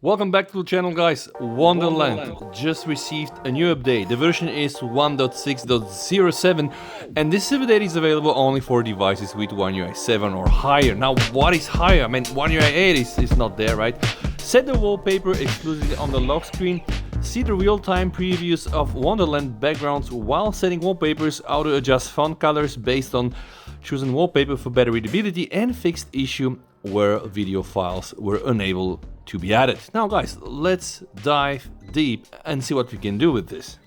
Welcome back to the channel, guys. Wonderland just received a new update. The version is 1.6.07 and this update is available only for devices with One UI 7 or higher. Now what is higher? I mean, One UI 8 is not there, right? Set the wallpaper exclusively on the lock screen. See the real-time previews of Wonderland backgrounds while setting wallpapers. Auto adjust font colors based on chosen wallpaper for better readability, and fixed issue where video files were unable to be added. Now guys, let's dive deep and see what we can do with this.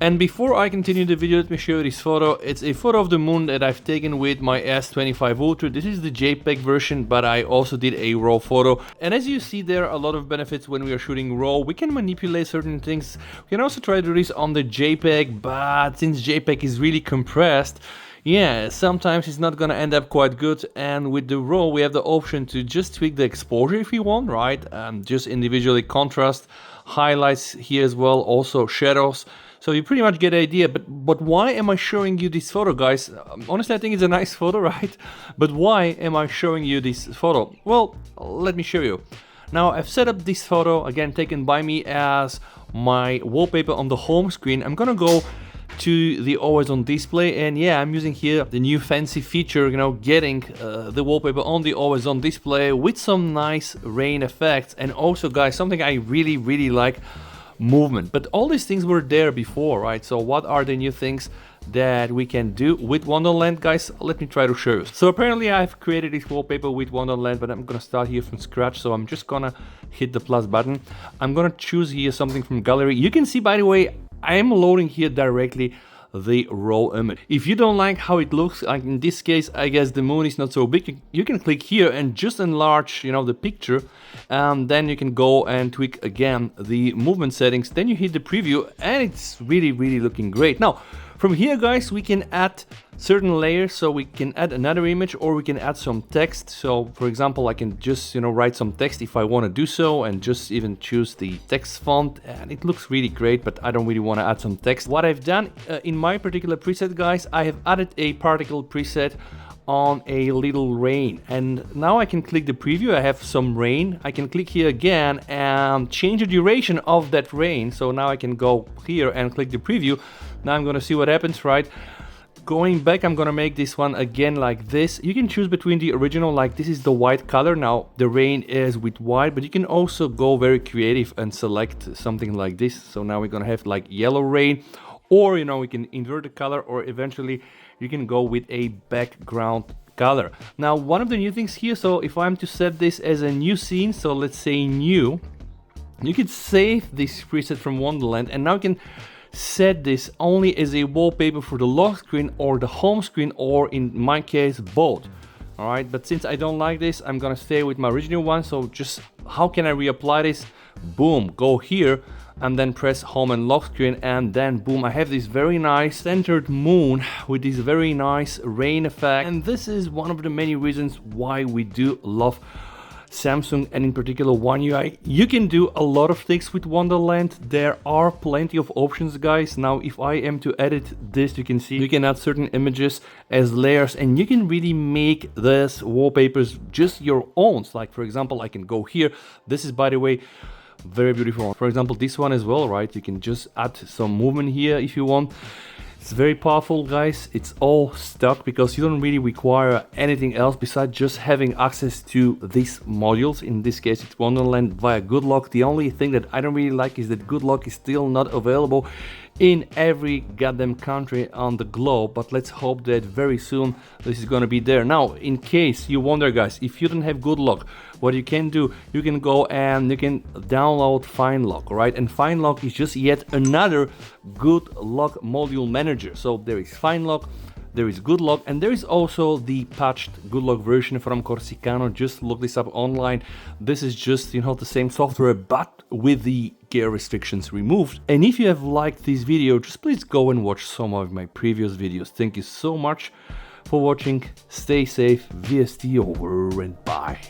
And before I continue the video, let me show you this photo. It's a photo of the moon that I've taken with my S25 Ultra. This is the JPEG version, but I also did a RAW photo. And as you see, there are a lot of benefits when we are shooting RAW. We can manipulate certain things. We can also try to do this on the JPEG, but since JPEG is really compressed, yeah, sometimes it's not gonna end up quite good. And with the RAW, we have the option to just tweak the exposure if you want, right? Just individually contrast, highlights here as well, also shadows. So you pretty much get the idea. But why am I showing you this photo, guys? Honestly, I think it's a nice photo, right? But why am I showing you this photo? Well, let me show you. Now, I've set up this photo, again, taken by me as my wallpaper on the home screen. I'm gonna go to the always on display, and yeah, I'm using here the new fancy feature, you know, getting the wallpaper on the always on display with some nice rain effects. And also, guys, something I really like, movement. But all these things were there before, right? So what are the new things that we can do with Wonderland, guys? Let me try to show you. So apparently I've created this wallpaper with Wonderland, but I'm gonna start here from scratch. So I'm just gonna hit the plus button. I'm gonna choose here something from gallery. You can see, by the way, I am loading here directly the raw image. If you don't like how it looks, like in this case, I guess the moon is not so big, you can click here and just enlarge, you know, the picture, and then you can go and tweak again the movement settings. Then you hit the preview and it's really looking great. Now from here, guys, we can add certain layers. So we can add another image, or we can add some text. So for example, I can just, you know, write some text if I want to do so, and just even choose the text font, and it looks really great, but I don't really want to add some text. What I've done in my particular preset, guys, I have added a particle preset on a little rain, and now I can click the preview. I have some rain. I can click here again and change the duration of that rain. So now I can go here and click the preview. Now I'm gonna see what happens, right? Going back, I'm gonna make this one again like this. You can choose between the original, like this is the white color. Now the rain is with white, but you can also go very creative and select something like this. So now we're gonna have like yellow rain, or, you know, we can invert the color, or eventually you can go with a background color. Now, one of the new things here, so if I'm to set this as a new scene, so let's say new, you can save this preset from Wonderland, and now you can set this only as a wallpaper for the lock screen or the home screen, or in my case, both. All right, but since I don't like this, I'm gonna stay with my original one. So just how can I reapply this? Boom, go here and then press home and lock screen, and then boom, I have this very nice centered moon with this very nice rain effect. And this is one of the many reasons why we do love Samsung, and in particular One UI. You can do a lot of things with Wonderland. There are plenty of options, guys. Now if I am to edit this, you can see you can add certain images as layers, and you can really make this wallpapers just your own. Like for example, I can go here. This is, by the way, very beautiful. For example, this one as well, right? You can just add some movement here if you want. It's very powerful, guys. It's all stock because you don't really require anything else besides just having access to these modules. In this case, it's Wonderland via Good Lock. The only thing that I don't really like is that Good Lock is still not available in every goddamn country on the globe, but let's hope that very soon this is gonna be there. Now, in case you wonder, guys, if you don't have Good Lock, what you can do, you can go and you can download FineLock, right? And FineLock is just yet another Good Lock module manager. So there is FineLock, there is Good Lock, and there is also the patched Good Lock version from Corsicano. Just look this up online. This is just, you know, the same software, but with the gear restrictions removed. And if you have liked this video, just please go and watch some of my previous videos. Thank you so much for watching. Stay safe. VST over and bye.